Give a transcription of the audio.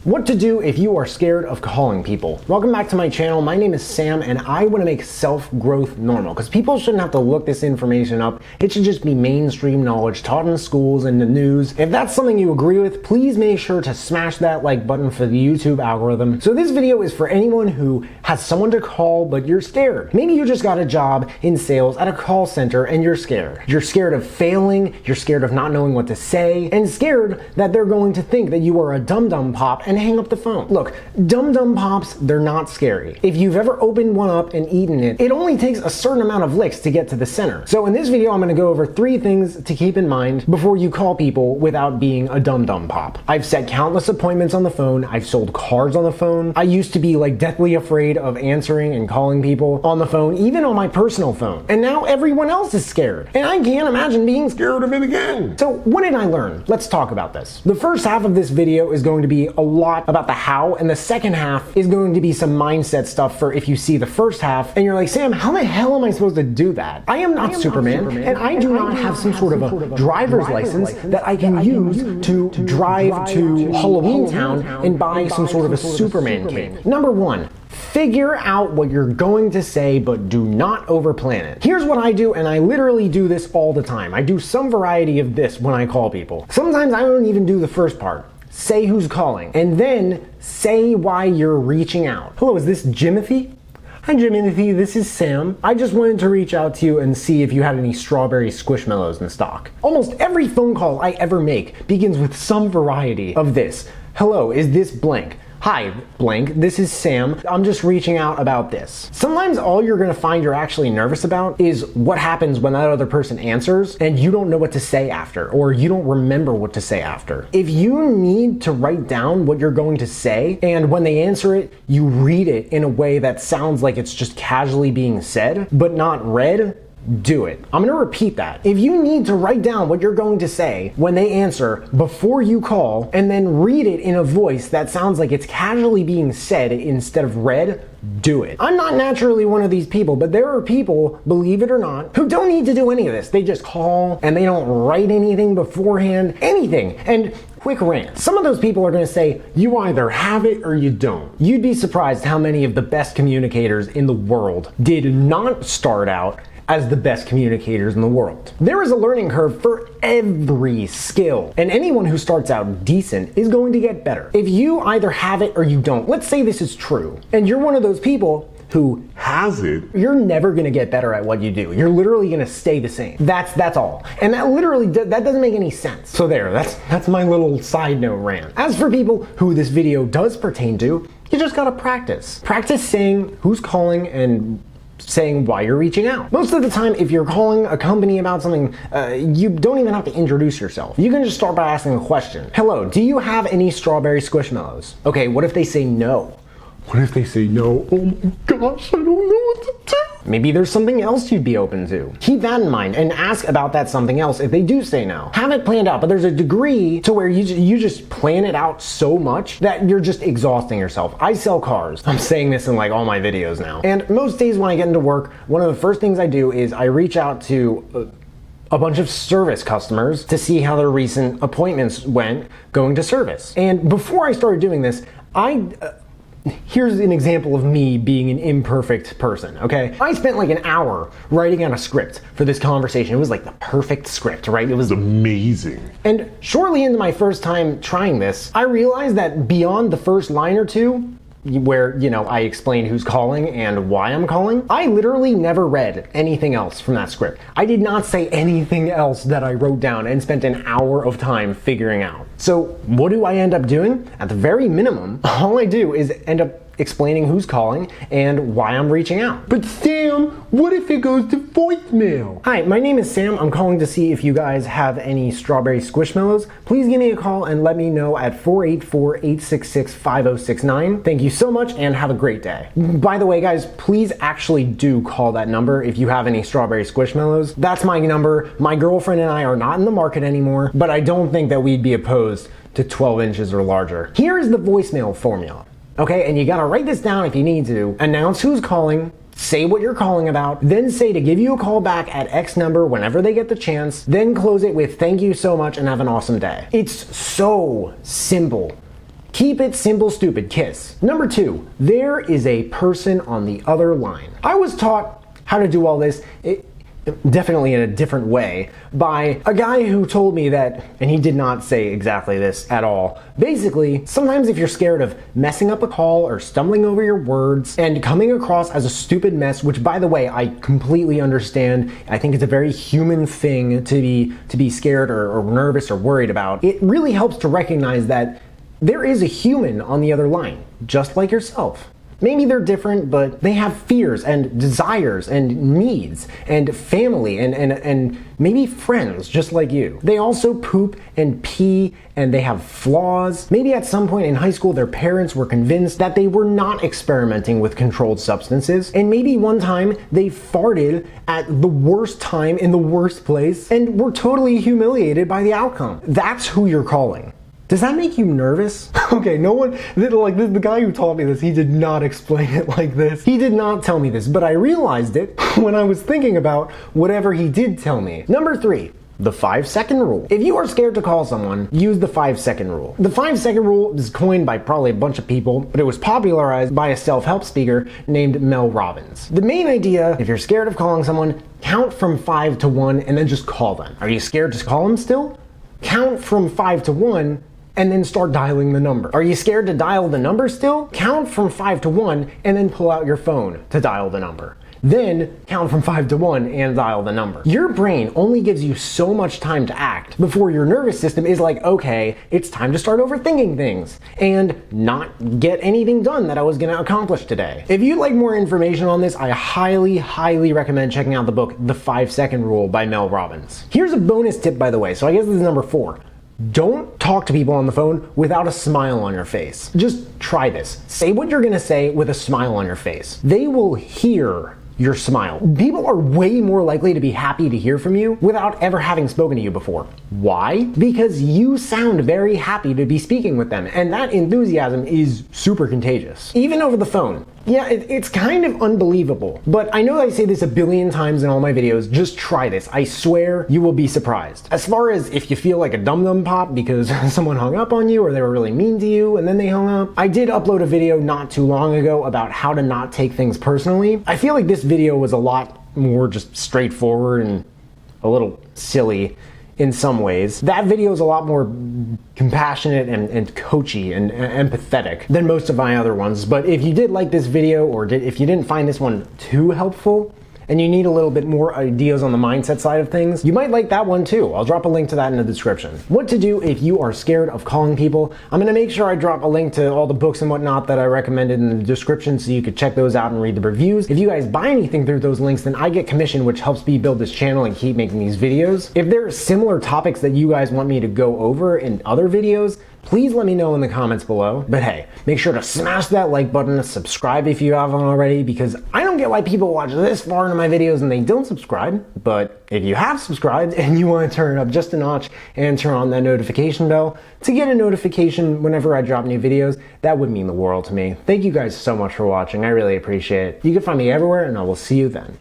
What to do if you are scared of calling people. Welcome back to my channel. My name is Sam and I want to make self-growth normal because people shouldn't have to look this information up. It should just be mainstream knowledge taught in schools and the news. If that's something you agree with, please make sure to smash that like button for the YouTube algorithm. So this video is for anyone who has someone to call but you're scared. Maybe you just got a job in sales at a call center and you're scared. You're scared of failing, you're scared of not knowing what to say, and scared that they're going to think that you are a dumdum pop and hang up the phone. Look, dumdum pops, they're not scary. If you've ever opened one up and eaten it, it only takes a certain amount of licks to get to the center. So in this video, I'm gonna go over 3 things to keep in mind before you call people without being a dumdum pop. I've set countless appointments on the phone. I've sold cars on the phone. I used to be like deathly afraid of answering and calling people on the phone, even on my personal phone. And now everyone else is scared. And I can't imagine being scared of it again. So what did I learn? Let's talk about this. The first half of this video is going to be a lot about the how, and the second half is going to be some mindset stuff for if you see the first half and you're like, Sam, how the hell am I supposed to do that? I am not Superman, and I do not have some sort of a driver's license that I can use to drive to Halloween Town and buy some sort of a Superman cape. Number 1. Figure out what you're going to say, but do not overplan it. Here's what I do, and I literally do this all the time. I do some variety of this when I call people. Sometimes I don't even do the first part. Say who's calling, and then say why you're reaching out. Hello, is this Jimothy? Hi Jimothy, this is Sam. I just wanted to reach out to you and see if you had any strawberry squishmallows in stock. Almost every phone call I ever make begins with some variety of this. Hello, is this blank? Hi, blank, this is Sam. I'm just reaching out about this. Sometimes all you're gonna find you're actually nervous about is what happens when that other person answers and you don't know what to say after, or you don't remember what to say after. If you need to write down what you're going to say, and when they answer it, you read it in a way that sounds like it's just casually being said, but not read, do it. I'm gonna repeat that. If you need to write down what you're going to say when they answer before you call, and then read it in a voice that sounds like it's casually being said instead of read, do it. I'm not naturally one of these people, but there are people, believe it or not, who don't need to do any of this. They just call and they don't write anything beforehand, anything. And quick rant. Some of those people are going to say, you either have it or you don't. You'd be surprised how many of the best communicators in the world did not start out as the best communicators in the world. There is a learning curve for every skill, and anyone who starts out decent is going to get better. If you either have it or you don't, let's say this is true, and you're one of those people who has it, you're never gonna get better at what you do. You're literally gonna stay the same. That's all. And that literally, that doesn't make any sense. So there, that's my little side note rant. As for people who this video does pertain to, you just gotta practice. Practice saying who's calling and saying why you're reaching out. Most of the time, if you're calling a company about something, you don't even have to introduce yourself. You can just start by asking a question. Hello, do you have any strawberry squishmallows? Okay, what if they say no? What if they say no? Oh my gosh, I don't know what to do. Maybe there's something else you'd be open to. Keep that in mind and ask about that something else if they do say no. Have it planned out, but there's a degree to where you just plan it out so much that you're just exhausting yourself. I sell cars. I'm saying this in like all my videos now. And most days when I get into work, one of the first things I do is I reach out to a bunch of service customers to see how their recent appointments went going to service. And before I started doing this, here's an example of me being an imperfect person, okay? I spent like an hour writing out a script for this conversation. It was like the perfect script, right? It was amazing. And shortly into my first time trying this, I realized that beyond the first line or two, where, I explain who's calling and why I'm calling, I literally never read anything else from that script. I did not say anything else that I wrote down and spent an hour of time figuring out. So what do I end up doing? At the very minimum, all I do is end up explaining who's calling and why I'm reaching out. But Sam, what if it goes to voicemail? Hi, my name is Sam. I'm calling to see if you guys have any strawberry squishmallows. Please give me a call and let me know at 484-866-5069. Thank you so much and have a great day. By the way, guys, please actually do call that number if you have any strawberry squishmallows. That's my number. My girlfriend and I are not in the market anymore, but I don't think that we'd be opposed to 12 inches or larger. Here is the voicemail formula. Okay, and you gotta write this down if you need to. Announce who's calling, say what you're calling about, then say to give you a call back at X number whenever they get the chance, then close it with thank you so much and have an awesome day. It's so simple. Keep it simple, stupid. Kiss. Number 2, there is a person on the other line. I was taught how to do all this, definitely in a different way, by a guy who told me that, and he did not say exactly this at all. Basically, sometimes if you're scared of messing up a call or stumbling over your words and coming across as a stupid mess, which by the way, I completely understand. I think it's a very human thing to be scared or nervous or worried about. It really helps to recognize that there is a human on the other line, just like yourself. Maybe they're different, but they have fears and desires and needs and family and maybe friends just like you. They also poop and pee and they have flaws. Maybe at some point in high school their parents were convinced that they were not experimenting with controlled substances, and maybe one time they farted at the worst time in the worst place and were totally humiliated by the outcome. That's who you're calling. Does that make you nervous? Okay, no one, like the guy who taught me this, he did not explain it like this. He did not tell me this, but I realized it when I was thinking about whatever he did tell me. Number 3, the 5-second rule. If you are scared to call someone, use the 5-second rule. The 5-second rule is coined by probably a bunch of people, but it was popularized by a self-help speaker named Mel Robbins. The main idea, if you're scared of calling someone, count from 5 to 1 and then just call them. Are you scared to call them still? Count from 5 to 1 and then start dialing the number. Are you scared to dial the number still? Count from 5 to 1 and then pull out your phone to dial the number. Then count from 5 to 1 and dial the number. Your brain only gives you so much time to act before your nervous system is like, okay, it's time to start overthinking things and not get anything done that I was gonna accomplish today. If you'd like more information on this, I highly recommend checking out the book, The 5-Second Rule by Mel Robbins. Here's a bonus tip, by the way, so I guess this is number 4. Don't talk to people on the phone without a smile on your face. Just try this. Say what you're gonna say with a smile on your face. They will hear your smile. People are way more likely to be happy to hear from you without ever having spoken to you before. Why? Because you sound very happy to be speaking with them, and that enthusiasm is super contagious. Even over the phone. Yeah, it's kind of unbelievable, but I know I say this a billion times in all my videos. Just try this. I swear you will be surprised. As far as if you feel like a dumdum pop because someone hung up on you or they were really mean to you and then they hung up, I did upload a video not too long ago about how to not take things personally. I feel like this video was a lot more just straightforward and a little silly in some ways. That video is a lot more compassionate and coachy and empathetic than most of my other ones. But if you did like this video, or if you didn't find this one too helpful, and you need a little bit more ideas on the mindset side of things, you might like that one too. I'll drop a link to that in the description. What to do if you are scared of calling people. I'm gonna make sure I drop a link to all the books and whatnot that I recommended in the description so you could check those out and read the reviews. If you guys buy anything through those links, then I get commission, which helps me build this channel and keep making these videos. If there are similar topics that you guys want me to go over in other videos, please let me know in the comments below. But hey, make sure to smash that like button, subscribe if you haven't already, because I don't get why people watch this far into my videos and they don't subscribe. But if you have subscribed and you want to turn it up just a notch and turn on that notification bell to get a notification whenever I drop new videos, that would mean the world to me. Thank you guys so much for watching. I really appreciate it. You can find me everywhere, and I will see you then.